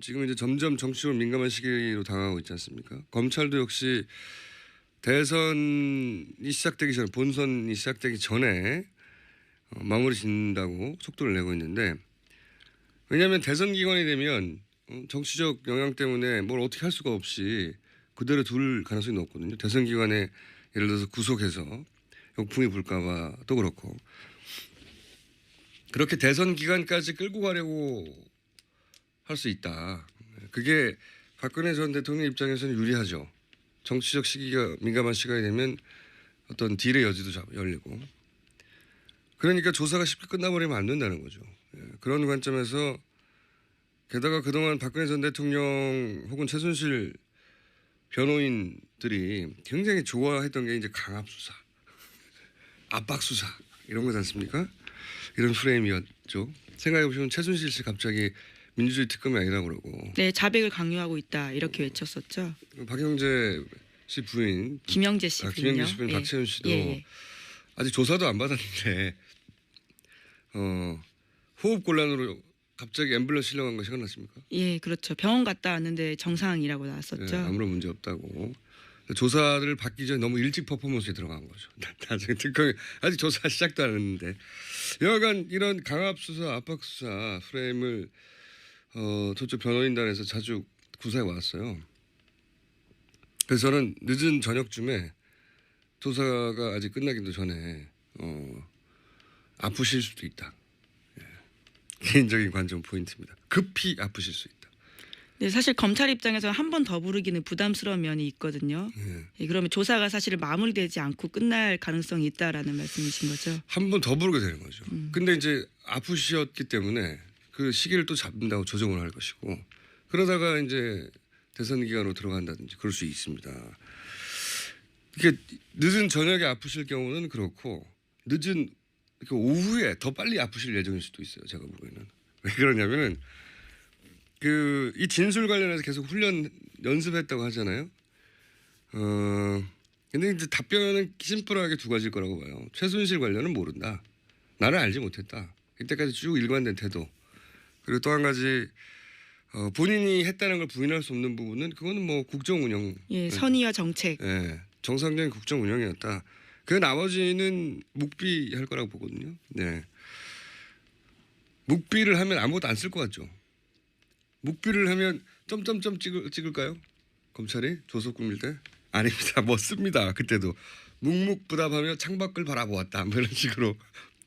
지금 이제 점점 정치적으로 민감한 시기로 다가가고 있지 않습니까? 검찰도 역시 대선이 시작되기 전에 본선이 시작되기 전에 마무리 짓는다고 속도를 내고 있는데 왜냐하면 대선 기간이 되면 정치적 영향 때문에 뭘 어떻게 할 수가 없이 그대로 둘 가능성이 높거든요. 대선 기간에 예를 들어서 구속해서 역풍이 불까 봐도 그렇고 그렇게 대선 기간까지 끌고 가려고 할 수 있다. 그게 박근혜 전 대통령 입장에서는 유리하죠. 정치적 시기가 민감한 시간이 되면 어떤 딜의 여지도 열리고 그러니까 조사가 쉽게 끝나버리면 안 된다는 거죠. 그런 관점에서 게다가 그동안 박근혜 전 대통령 혹은 최순실 변호인들이 굉장히 좋아했던 게 이제 강압 수사, 압박 수사 이런 거지 않습니까? 이런 프레임이었죠. 생각해보시면 최순실 씨 갑자기 민주주의 특검이 아니라고 그러고. 네, 자백을 강요하고 있다 이렇게 외쳤었죠. 박영재 씨 부인. 김영재 씨 부인요. 김영재 씨 부인 박채윤 씨도 아직 조사도 안 받았는데 호흡 곤란으로 갑자기 앰뷸런스 실려간 거 생각났습니까? 예, 그렇죠. 병원 갔다 왔는데 정상이라고 나왔었죠. 네, 아무런 문제 없다고. 조사를 받기 전에 너무 일찍 퍼포먼스에 들어간 거죠. 나중에 특검이 아직 조사 시작도 안 했는데 여하간 이런 강압 수사, 압박 수사 프레임을 저쪽 변호인단에서 자주 구사해 왔어요. 그래서 저는 늦은 저녁쯤에 조사가 아직 끝나기도 전에 아프실 수도 있다. 예. 개인적인 관점 포인트입니다. 급히 아프실 수 있다. 네, 사실 검찰 입장에서 한 번 더 부르기는 부담스러운 면이 있거든요. 예, 그러면 조사가 사실 마무리되지 않고 끝날 가능성이 있다라는 말씀이신 거죠. 한 번 더 부르게 되는 거죠. 근데 이제 아프셨기 때문에 그 시기를 또 잡는다고 조정을 할 것이고 그러다가 이제 대선 기간으로 들어간다든지 그럴 수 있습니다. 이게 늦은 저녁에 아프실 경우는 그렇고 늦은 오후에 더 빨리 아프실 예정일 수도 있어요. 제가 보기에는. 왜 그러냐면은 이 진술 관련해서 계속 연습했다고 하잖아요. 근데 이제 답변은 심플하게 두 가지일 거라고 봐요. 최순실 관련은 모른다. 나는 알지 못했다. 이때까지 쭉 일관된 태도. 그리고 또 한 가지 본인이 했다는 걸 부인할 수 없는 부분은 그거는 뭐 국정 운영. 예, 선의와 정책. 예, 정상적인 국정 운영이었다. 그 나머지는 묵비할 거라고 보거든요. 네. 묵비를 하면 아무것도 안 쓸 것 같죠. 묵비를 하면 점점점 찍을까요? 검찰이 조서 꾸밀 때? 아닙니다. 뭐 씁니다. 그때도. 묵묵부답하며 창밖을 바라보았다. 뭐 이런 식으로.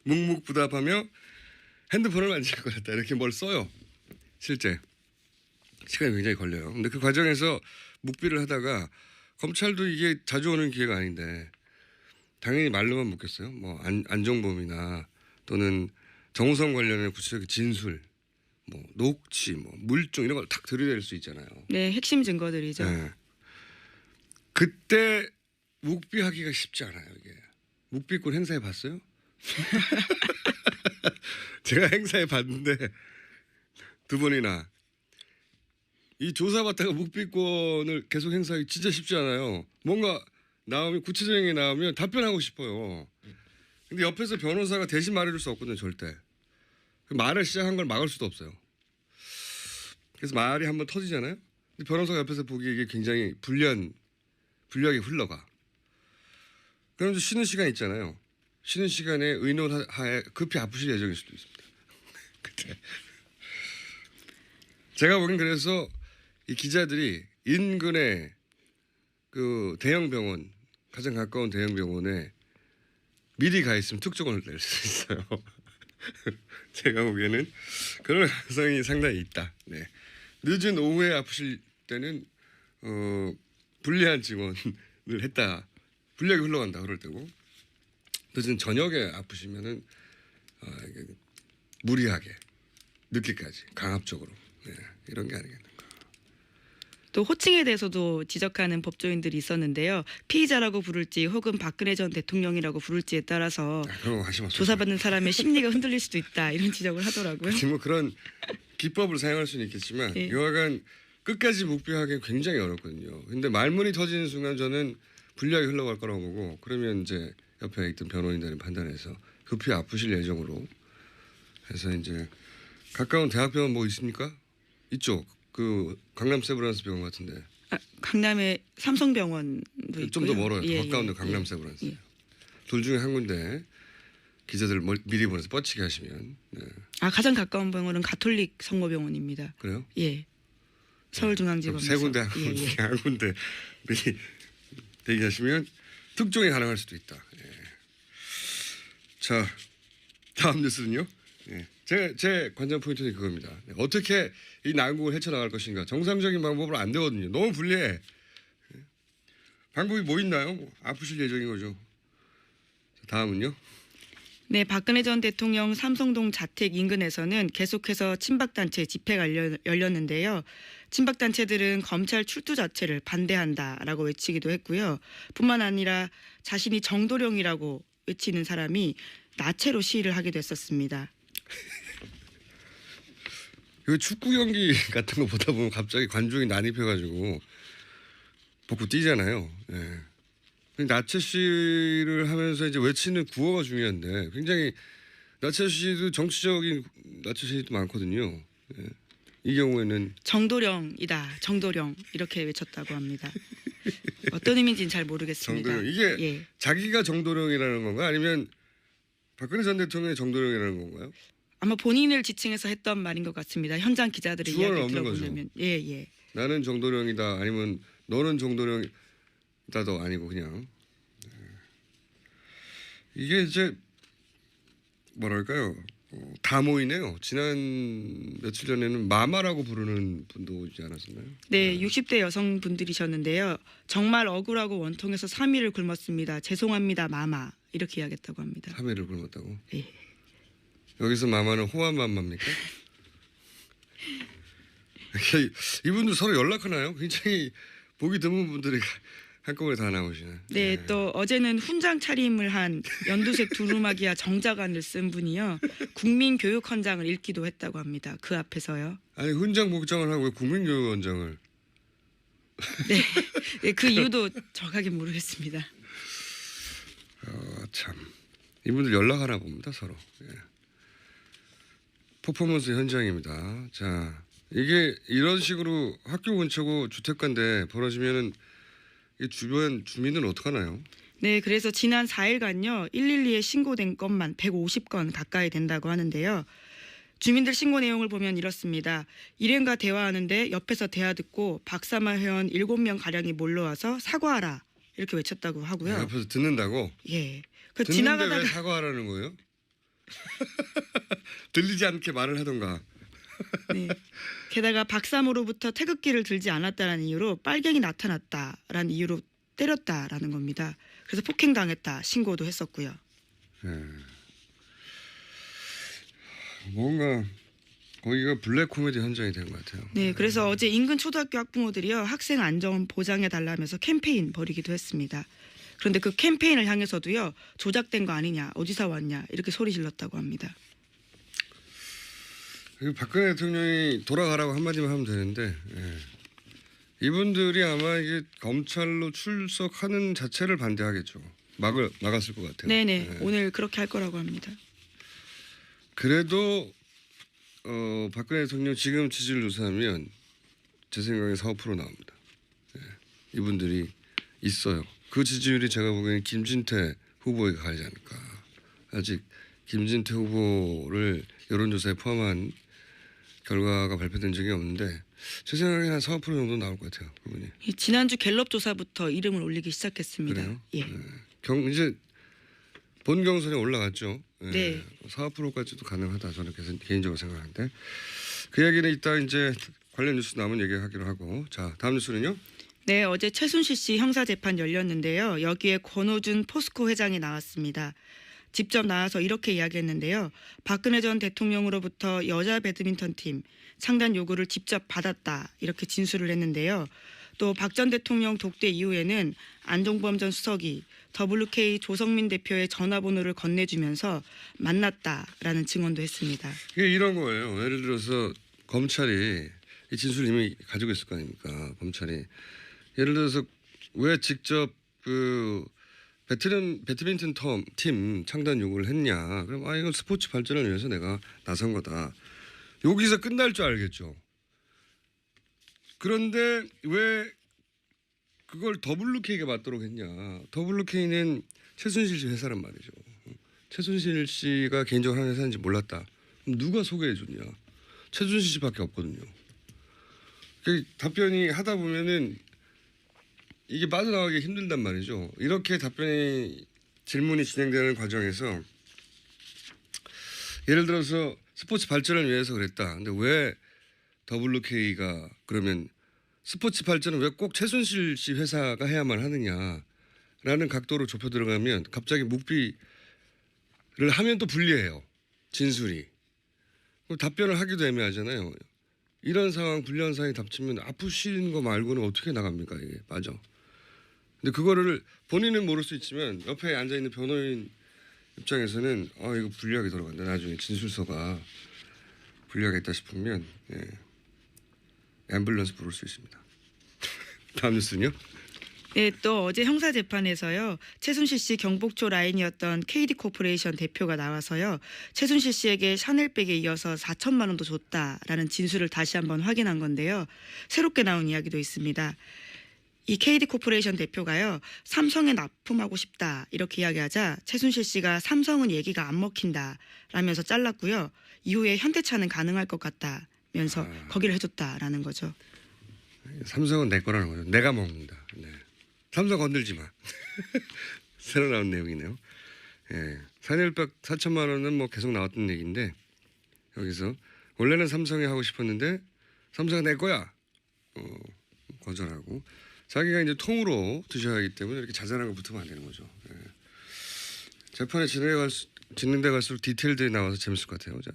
묵묵부답하며 핸드폰을 만질 거였다. 이렇게 뭘 써요. 실제. 시간이 굉장히 걸려요. 근데 그 과정에서 묵비를 하다가 검찰도 이게 자주 오는 기회가 아닌데 당연히 말로만 묻겠어요. 뭐 안종범이나 또는 정우성 관련해 구체적인 진술, 뭐 녹취, 뭐 물증 이런 걸 탁 들이댈 수 있잖아요. 네, 핵심 증거들이죠. 네. 그때 묵비하기가 쉽지 않아요. 이게 묵비권 행사해 봤어요? 제가 행사해 봤는데 두 번이나 이 조사받다가 묵비권을 계속 행사하기 진짜 쉽지 않아요. 뭔가 나오면 구체적인 게 나오면 답변하고 싶어요. 근데 옆에서 변호사가 대신 말해줄 수 없거든요. 절대. 그 말을 시작한 걸 막을 수도 없어요. 그래서 말이 한번 터지잖아요. 근데 변호사가 옆에서 보기에 이게 굉장히 불리하게 흘러가. 그럼 쉬는 시간 있잖아요. 쉬는 시간에 의논하에 급히 아프실 예정일 수도 있습니다. 그때. 제가 보기엔 그래서 이 기자들이 인근에 그 대형 병원, 가장 가까운 대형 병원에 미리 가 있으면 특종을 낼 수 있어요. 제가 보기에는 그런 가능성이 상당히 있다. 네. 늦은 오후에 아프실 때는 불리한 증언을 했다. 불리하게 흘러간다 그럴 때고 늦은 저녁에 아프시면은 무리하게 늦게까지 강압적으로 이런 게 아니겠는가. 또 호칭에 대해서도 지적하는 법조인들이 있었는데요. 피의자라고 부를지 혹은 박근혜 전 대통령이라고 부를지에 따라서 조사받는 사람의 심리가 흔들릴 수도 있다. 이런 지적을 하더라고요. 뭐 그런 기법을 사용할 수는 있겠지만 여하간 끝까지 묵비하기 굉장히 어렵거든요. 근데 말문이 터지는 순간 저는 불리하게 흘러갈 거라고 보고 그러면 이제 옆에 있던 변호인들이 판단해서 급히 아프실 예정으로 해서 이제 가까운 대학병원 뭐 있습니까? 있죠. 그 강남 세브란스 병원 같은데. 강남에 삼성병원도 있고요. 좀 더 멀어요. 예, 가까운데 예, 강남 예. 세브란스. 예. 둘 중에 한 군데 기자들 미리 보내서 뻗치게 하시면. 네. 가장 가까운 병원은 가톨릭 성모병원입니다. 그래요? 예. 서울중앙지검에서. 세 군데 예, 예. 한 군데 미리 대기하시면 특종이 가능할 수도 있다. 예. 자, 다음 뉴스는요. 예. 제 관전 포인트는 그겁니다. 어떻게 이 난국을 헤쳐나갈 것인가. 정상적인 방법으로 안 되거든요. 너무 불리해. 예. 방법이 뭐 있나요? 아프실 예정인 거죠. 자, 다음은요. 네, 박근혜 전 대통령 삼성동 자택 인근에서는 계속해서 친박단체 집회가 열렸는데요. 친박단체들은 검찰 출두 자체를 반대한다라고 외치기도 했고요. 뿐만 아니라 자신이 정도령이라고 외치는 사람이 나체로 시위를 하기도 했었습니다. 그 축구 경기 같은 거 보다 보면 갑자기 관중이 난입해가지고 벗고 뛰잖아요. 예. 나체 시를 하면서 이제 외치는 구호가 중요한데 굉장히 나체 시도 정치적인 나체 시도 많거든요. 예. 이 경우에는 정도령이다, 정도령 이렇게 외쳤다고 합니다. 어떤 의미인지는 잘 모르겠습니다. 정도령 이게 예. 자기가 정도령이라는 건가 아니면 박근혜 전 대통령이 정도령이라는 건가요? 아마 본인을 지칭해서 했던 말인 것 같습니다. 현장 기자들의 주어는 이야기 없는 들어보면 예. 나는 정도령이다 아니면 너는 정도령이다도 아니고 그냥 이게 이제 뭐랄까요 다 모이네요. 지난 며칠 전에는 마마라고 부르는 분도 오지 않았었나요? 네, 60대 여성분들이셨는데요. 정말 억울하고 원통해서 3일을 굶었습니다. 죄송합니다, 마마. 이렇게 이야기했다고 합니다. 3일을 굶었다고? 예. 여기서 마마는 호환 마마입니까? 이분들 서로 연락하나요? 굉장히 보기 드문 분들이 한꺼번에 다 나오시네. 네, 또 어제는 훈장 차림을 한 연두색 두루마기와 정자관을 쓴 분이요. 국민교육헌장을 읽기도 했다고 합니다. 그 앞에서요. 아니 훈장 복장을 하고 왜 국민교육원장을? 네, 그 이유도 정확하게 모르겠습니다. 참 이분들 연락하나 봅니다 서로. 예. 퍼포먼스 현장입니다. 자 이게 이런 식으로 학교 근처고 주택가인데 벌어지면은 이 주변 주민은 어떡하나요? 네, 그래서 지난 4일간요. 112에 신고된 건만 150건 가까이 된다고 하는데요. 주민들 신고 내용을 보면 이렇습니다. 일행과 대화하는데 옆에서 대화 듣고 박사마 회원 7명 가량이 몰려와서 사과하라 이렇게 외쳤다고 하고요. 옆에서 듣는다고? 예. 그 듣는데 지나가다가 왜 사과하라는 거예요? 들리지 않게 말을 하던가. 네. 게다가 박사모로부터 태극기를 들지 않았다는 이유로 빨갱이 나타났다라는 이유로 때렸다라는 겁니다. 그래서 폭행당했다 신고도 했었고요. 네. 뭔가 거기가 블랙 코미디 현장이 된 것 같아요. 네, 그래서 어제 인근 초등학교 학부모들이요 학생 안전 보장해 달라면서 캠페인 벌이기도 했습니다. 그런데 그 캠페인을 향해서도요 조작된 거 아니냐, 어디서 왔냐 이렇게 소리 질렀다고 합니다. 박근혜 대통령이 돌아가라고 한마디만 하면 되는데 예. 이분들이 아마 이게 검찰로 출석하는 자체를 반대하겠죠. 막았을 것 같아요. 네네, 예. 오늘 그렇게 할 거라고 합니다. 그래도 박근혜 대통령 지금 지지율 조사하면 제 생각에 4~5% 나옵니다. 예. 이분들이 있어요. 그 지지율이 제가 보기에는 김진태 후보에게 가지 않을까. 아직 김진태 후보를 여론조사에 포함한 결과가 발표된 적이 없는데 제 생각에 한 4~5% 정도 나올 것 같아요. 그분이. 지난주 갤럽 조사부터 이름을 올리기 시작했습니다. 그래요? 예. 네. 이제 본 경선에 올라갔죠. 예. 네. 4~5%까지도 가능하다 저는 개인적으로 생각하는데 그 얘기는 이따 이제 관련 뉴스 나오면 얘기하기로 하고 자 다음 뉴스는요. 네, 어제 최순실 씨 형사재판 열렸는데요. 여기에 권오준 포스코 회장이 나왔습니다. 직접 나와서 이렇게 이야기했는데요. 박근혜 전 대통령으로부터 여자 배드민턴 팀 창단 요구를 직접 받았다 이렇게 진술을 했는데요. 또 박 전 대통령 독대 이후에는 안종범 전 수석이 WK 조성민 대표의 전화번호를 건네주면서 만났다라는 증언도 했습니다. 이게 이런 거예요. 예를 들어서 검찰이 이 진술 이미 가지고 있을 거 아닙니까? 검찰이 예를 들어서 왜 직접 그 배드민턴 팀 창단 요구를 했냐? 그럼 이건 스포츠 발전을 위해서 내가 나선 거다. 여기서 끝날 줄 알겠죠. 그런데 왜 그걸 WK가 맞도록 했냐? WK는 최순실 씨 회사란 말이죠. 최순실 씨가 개인적으로 하는 회사인지 몰랐다. 그럼 누가 소개해 줬냐? 최순실 씨밖에 없거든요. 그 답변이 하다 보면은 이게 빠져나가기 힘들단 말이죠. 이렇게 질문이 진행되는 과정에서 예를 들어서 스포츠 발전을 위해서 그랬다. 근데 왜 WK가 그러면 스포츠 발전은 왜 꼭 최순실 씨 회사가 해야만 하느냐라는 각도로 좁혀 들어가면 갑자기 묵비를 하면 또 불리해요. 진술이. 그럼 답변을 하기도 애매하잖아요. 이런 상황, 불리한 상황이 닥치면 아프신 거 말고는 어떻게 나갑니까? 이게 맞아. 근데 그거를 본인은 모를 수 있지만 옆에 앉아있는 변호인 입장에서는 이거 불리하게 돌아간다. 나중에 진술서가 불리하겠다 싶으면 앰뷸런스 부를 수 있습니다. 다음 뉴스는요? 네, 또 어제 형사재판에서요. 최순실 씨 경복초 라인이었던 KD코퍼레이션 대표가 나와서요. 최순실 씨에게 샤넬백에 이어서 4천만 원도 줬다라는 진술을 다시 한번 확인한 건데요. 새롭게 나온 이야기도 있습니다. 이 KD코퍼레이션 대표가요. 삼성에 납품하고 싶다 이렇게 이야기하자 최순실 씨가 삼성은 얘기가 안 먹힌다 라면서 잘랐고요. 이후에 현대차는 가능할 것 같다면서 거기를 해줬다라는 거죠. 삼성은 내 거라는 거죠. 내가 먹는다. 네. 삼성 건들지 마. 새로 나온 내용이네요. 예. 샤넬백 4천만 원은 뭐 계속 나왔던 얘기인데 여기서 원래는 삼성에 하고 싶었는데 삼성은 내 거야. 거절하고 자기가 이제 통으로 드셔야 하기 때문에 이렇게 자잘한 거 붙으면 안 되는 거죠. 예. 재판에 진행돼 갈수록 디테일들이 나와서 재밌을 것 같아요. 자,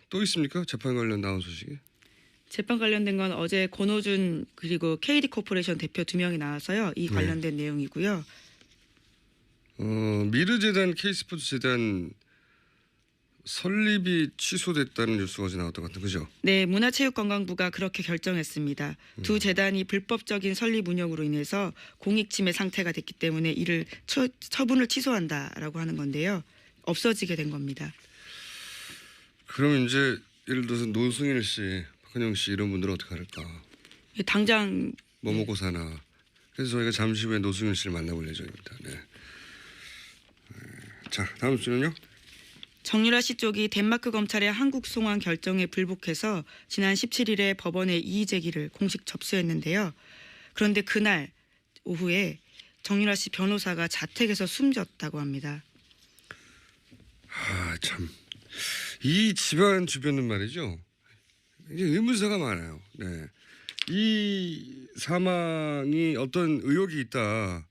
또 있습니까? 재판 관련 나온 소식이? 재판 관련된 건 어제 권오준 그리고 KD코퍼레이션 대표 2명이 나와서요. 이 관련된 내용이고요. 미르재단 K스포츠재단 설립이 취소됐다는 뉴스가 어제 나왔던 것 같은 그죠? 네, 문화체육관광부가 그렇게 결정했습니다. 두 재단이 불법적인 설립 운영으로 인해서 공익침해 상태가 됐기 때문에 이를 처분을 취소한다라고 하는 건데요. 없어지게 된 겁니다. 그럼 이제 예를 들어서 노승일 씨, 박근영 씨 이런 분들은 어떻게 할까? 당장 뭐 먹고 사나. 그래서 저희가 잠시 후에 노승일 씨를 만나볼 예정입니다. 네. 자, 다음 주는요? 정유라 씨 쪽이 덴마크 검찰의 한국 송환 결정에 불복해서 지난 17일에 법원에 이의 제기를 공식 접수했는데요. 그런데 그날 오후에 정유라 씨 변호사가 자택에서 숨졌다고 합니다. 참. 이 집안 주변은 말이죠. 이제 의문사가 많아요. 네. 이 사망이 어떤 의혹이 있다.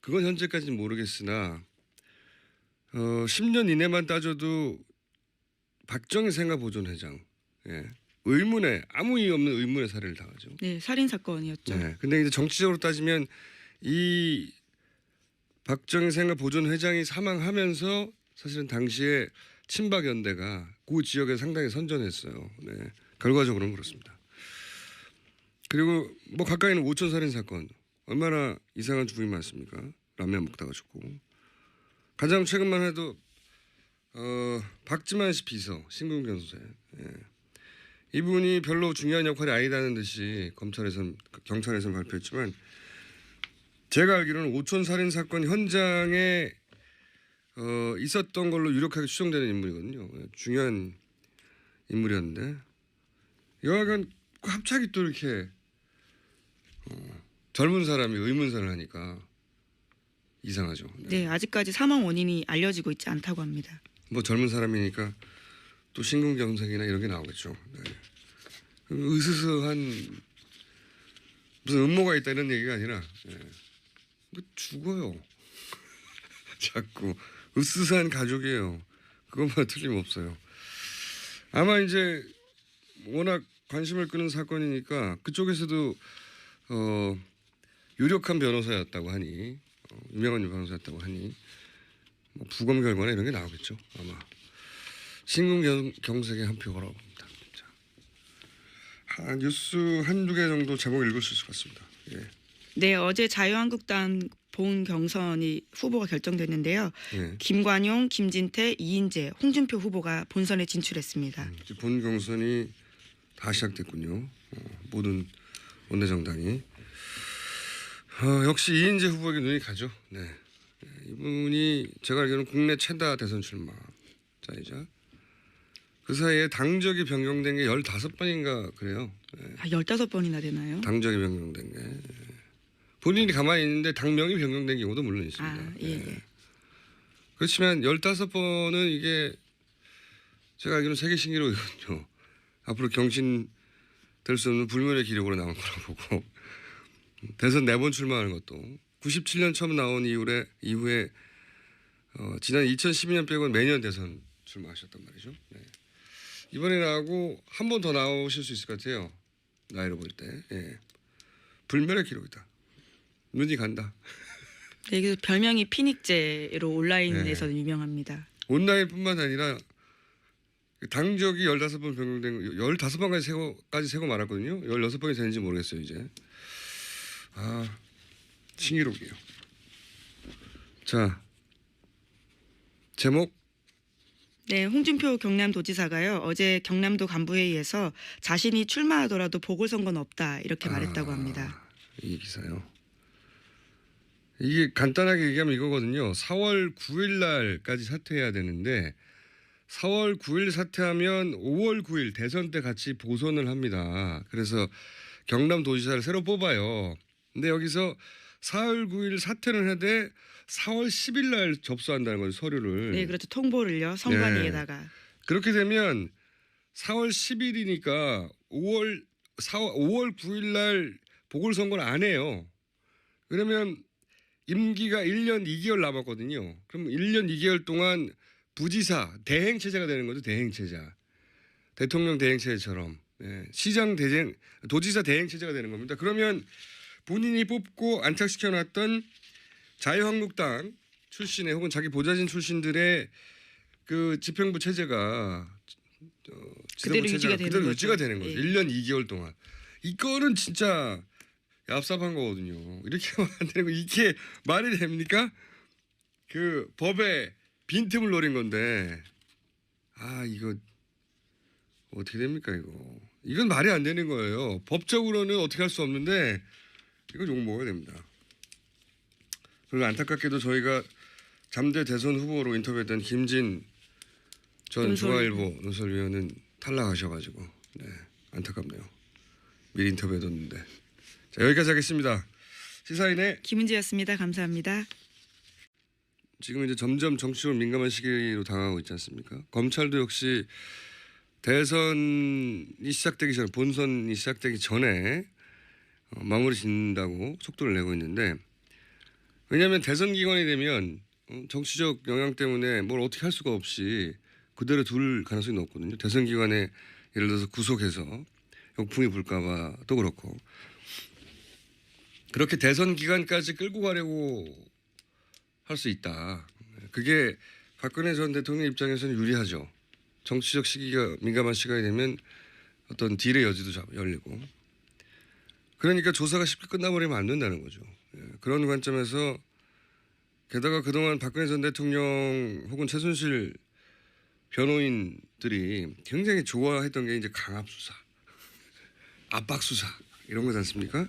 그건 현재까지는 모르겠으나 10년 이내만 따져도 박정희 생가보존회장 의문에 아무 이유 없는 의문의 살해를 당하죠. 네, 살인 사건이었죠. 네. 근데 이제 정치적으로 따지면 이 박정희 생가보존회장이 사망하면서 사실은 당시에 친박연대가 그 지역에 상당히 선전했어요. 네. 결과적으로는 그렇습니다. 그리고 뭐 가까이는 5천 살인 사건 얼마나 이상한 죽음이 많습니까? 라면 먹다가 죽고 가장 최근만 해도 박지만 씨 비서 신궁 변호사 이분이 별로 중요한 역할이 아니다는 듯이 경찰에서는 발표했지만 제가 알기로는 5천 살인 사건 현장에 있었던 걸로 유력하게 추정되는 인물이거든요. 중요한 인물이었는데 여하간 갑자기 또 이렇게 젊은 사람이 의문사를 하니까 이상하죠. 네, 아직까지 사망 원인이 알려지고 있지 않다고 합니다. 뭐 젊은 사람이니까 또 심근경색이나 이런 게 나오겠죠. 네. 으스스한 무슨 음모가 있다 이런 얘기가 아니라 죽어요. 자꾸 으스스한 가족이에요. 그것만 틀림없어요. 아마 이제 워낙 관심을 끄는 사건이니까 그쪽에서도 유력한 변호사였다고 하니 유명한 변호사였다고 하니 뭐 부검 결과나 이런 게 나오겠죠. 아마 심근경색의 한 표 걸어봅니다. 뉴스 한두 개 정도 제목 읽을 수 있을 것 같습니다. 예. 네, 어제 자유한국당 본 경선이 후보가 결정됐는데요. 예. 김관용, 김진태, 이인재, 홍준표 후보가 본선에 진출했습니다. 본 경선이 다 시작됐군요. 모든 원내정당이. 역시 이인재 후보에게 눈이 가죠. 네. 이분이 제가 알기로는 국내 최다 대선 출마자이자 그 사이에 당적이 변경된 게 15번인가 그래요. 네. 15번이나 되나요? 당적이 변경된 게. 본인이 가만히 있는데 당명이 변경된 경우도 물론 있습니다. 예. 네. 그렇지만 15번은 이게 제가 알기로는 세계 신기록이거든요. 앞으로 경신될 수 없는 불멸의 기록으로 나올 거라고 보고 대선 4번 출마하는 것도 97년 처음 나온 이후에 지난 2012년 빼고는 매년 대선 출마하셨단 말이죠. 네. 이번에 나오고 한 번 더 나오실 수 있을 것 같아요. 나이로 볼 때. 예. 불멸의 기록이다. 눈이 간다. 네, 그래서 별명이 피닉제로 온라인에서는 네. 유명합니다. 온라인뿐만 아니라 당적이 15번 변경된 거 15번까지 세고 말았거든요. 16번이 되는지 모르겠어요 이제. 신기록이에요. 자, 제목. 네, 홍준표 경남도지사가요. 어제 경남도 간부회의에서 자신이 출마하더라도 보궐선거는 없다 이렇게 말했다고 합니다. 이 기사요. 이게 간단하게 얘기하면 이거거든요. 4월 9일 날까지 사퇴해야 되는데 4월 9일 사퇴하면 5월 9일 대선 때 같이 보선을 합니다. 그래서 경남도지사를 새로 뽑아요. 근데 여기서 4월 9일 사퇴를 하되 4월 10일 날 접수한다는 거죠. 서류를. 네, 그렇죠. 통보를요. 선관위에다가. 네. 그렇게 되면 4월 10일이니까 5월 9일 날 보궐선거를 안 해요. 그러면 임기가 1년 2개월 남았거든요. 그럼 1년 2개월 동안 부지사 대행체제가 되는 거죠. 대행체제. 대통령 대행체제처럼. 네. 도지사 대행체제가 되는 겁니다. 그러면 본인이 뽑고 안착시켜놨던 자유한국당 출신의 혹은 자기 보좌진 출신들의 그 집행부 체제가 그대로 유지가 되는 거죠. 예. 1년 2개월 동안. 이거는 진짜 얍삽한 거거든요. 이렇게 하면 안 되는 거. 이게 말이 됩니까? 그 법에 빈틈을 노린 건데 이거 어떻게 됩니까 이거. 이건 말이 안 되는 거예요. 법적으로는 어떻게 할 수 없는데 이건 욕먹어야 됩니다. 그리고 안타깝게도 저희가 잠재 대선 후보로 인터뷰했던 김진 전 중앙일보 논설위원은 탈락하셔가지고 네, 안타깝네요. 미리 인터뷰해뒀는데. 자, 여기까지 하겠습니다. 시사인의 김은지였습니다. 감사합니다. 지금 이제 점점 정치적으로 민감한 시기로 다가가고 있지 않습니까? 검찰도 역시 대선이 시작되기 전에 본선이 시작되기 전에 마무리 짓는다고 속도를 내고 있는데 왜냐하면 대선 기간이 되면 정치적 영향 때문에 뭘 어떻게 할 수가 없이 그대로 둘 가능성이 높거든요. 대선 기간에 예를 들어서 구속해서 역풍이 불까 봐도 그렇고 그렇게 대선 기간까지 끌고 가려고 할 수 있다. 그게 박근혜 전 대통령 입장에서는 유리하죠. 정치적 시기가 민감한 시간이 되면 어떤 딜의 여지도 열리고 그러니까 조사가 쉽게 끝나버리면 안 된다는 거죠. 그런 관점에서 게다가 그동안 박근혜 전 대통령 혹은 최순실 변호인들이 굉장히 좋아했던 게 이제 강압 수사, 압박 수사 이런 거지 않습니까?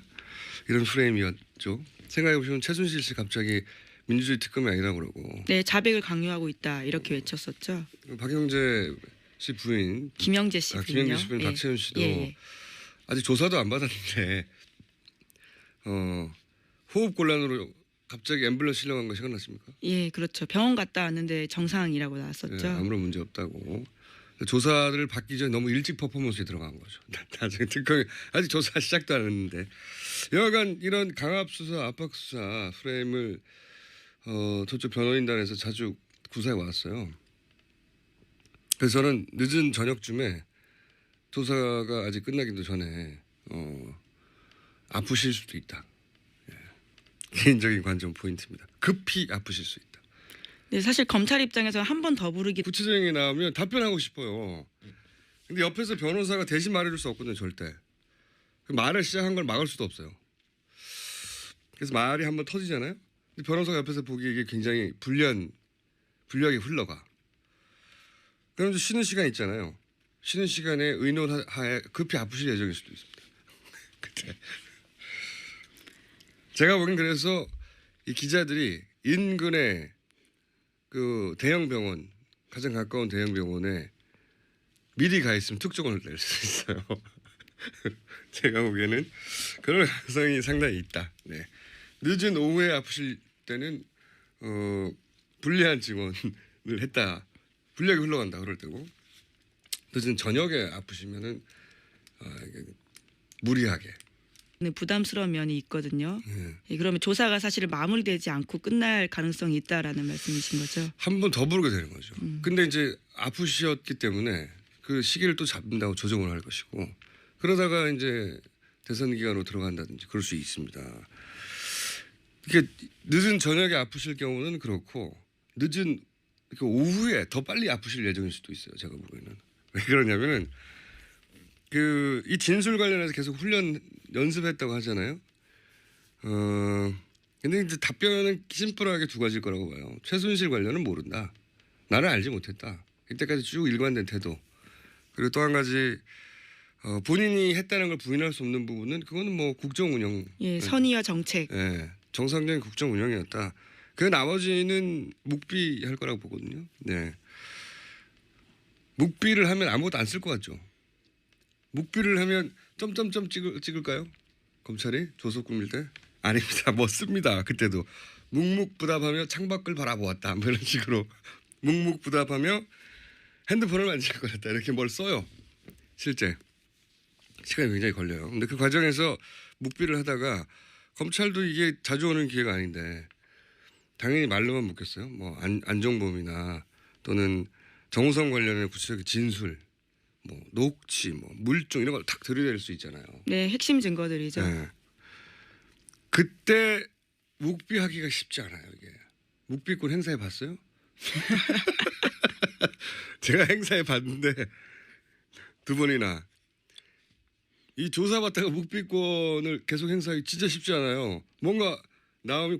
이런 프레임이었죠. 생각해 보시면 최순실 씨 갑자기 민주주의 특검이 아니라고 그러고. 네, 자백을 강요하고 있다 이렇게 외쳤었죠. 박영재 씨 부인, 김영재 씨 부인요. 김영재 씨 부인 박채윤 씨도 아직 조사도 안 받았는데 호흡 곤란으로 갑자기 앰뷸런스 실려간 거 생각났습니까? 예, 그렇죠. 병원 갔다 왔는데 정상이라고 나왔었죠. 네, 아무런 문제 없다고. 조사를 받기 전에 너무 일찍 퍼포먼스에 들어간 거죠. 나중에 특검이 아직 조사 시작도 안 했는데 여하간 이런 강압 수사, 압박 수사 프레임을 저쪽 변호인단에서 자주 구사해 왔어요. 그래서 저는 늦은 저녁쯤에 조사가 아직 끝나기도 전에 아프실 수도 있다. 예. 개인적인 관점 포인트입니다. 급히 아프실 수 있다. 네, 사실 검찰 입장에서 한 번 더 부르기 구체적인 게 나오면 답변하고 싶어요. 근데 옆에서 변호사가 대신 말해줄 수 없거든요. 절대. 말을 시작한 걸 막을 수도 없어요. 그래서 말이 한번 터지잖아요. 근데 변호사가 옆에서 보기에 이게 굉장히 불리하게 흘러가. 그럼 좀 쉬는 시간 있잖아요. 쉬는 시간에 의논하에 급히 아프실 예정일 수도 있습니다. 그때 제가 보기엔 그래서 이 기자들이 인근의 그 대형 병원, 가장 가까운 대형 병원에 미리 가 있으면 특종을 낼 수 있어요. 제가 보기에는 그럴 가능성이 상당히 있다. 네. 늦은 오후에 아프실 때는 불리한 증언을 했다. 불리하게 흘러간다 그럴 때고, 늦은 저녁에 아프시면은 이게 무리하게. 부담스러운 면이 있거든요. 예, 그러면 조사가 사실 마무리되지 않고 끝날 가능성이 있다라는 말씀이신 거죠. 한 번 더 부르게 되는 거죠. 근데 이제 아프셨기 때문에 그 시기를 또 잡는다고 조정을 할 것이고, 그러다가 이제 대선 기간으로 들어간다든지 그럴 수 있습니다. 이게 늦은 저녁에 아프실 경우는 그렇고, 늦은 오후에 더 빨리 아프실 예정일 수도 있어요. 제가 보기에는. 왜 그러냐면은 이 진술 관련해서 계속 훈련 연습했다고 하잖아요. 근데 이제 답변은 심플하게 두 가지일 거라고 봐요. 최순실 관련은 모른다. 나는 알지 못했다. 이때까지 쭉 일관된 태도. 그리고 또 한 가지 본인이 했다는 걸 부인할 수 없는 부분은 그거는 뭐 국정 운영. 예, 선의와 정책. 예, 정상적인 국정 운영이었다. 그 나머지는 묵비할 거라고 보거든요. 네. 묵비를 하면 아무것도 안 쓸 것 같죠. 묵비를 하면 점점점 찍을까요? 검찰이 조속 꾸밀 때? 아닙니다. 뭐 씁니다. 그때도 묵묵부답하며 창밖을 바라보았다. 뭐 이런 식으로 묵묵부답하며 핸드폰을 만질 거였다. 이렇게 뭘 써요. 실제 시간이 굉장히 걸려요. 근데 그 과정에서 묵비를 하다가 검찰도 이게 자주 오는 기회가 아닌데 당연히 말로만 묻겠어요. 뭐 안종범이나 또는 정우성 관련된 구체적인 진술, 뭐 녹취, 뭐 물증 이런 걸 탁 들이댈 수 있잖아요. 네, 핵심 증거들이죠. 네. 그때 묵비하기가 쉽지 않아요. 이게 묵비권 행사해 봤어요? 제가 행사해 봤는데 두 번이나 이 조사받다가 묵비권을 계속 행사하기 진짜 쉽지 않아요. 뭔가 나오면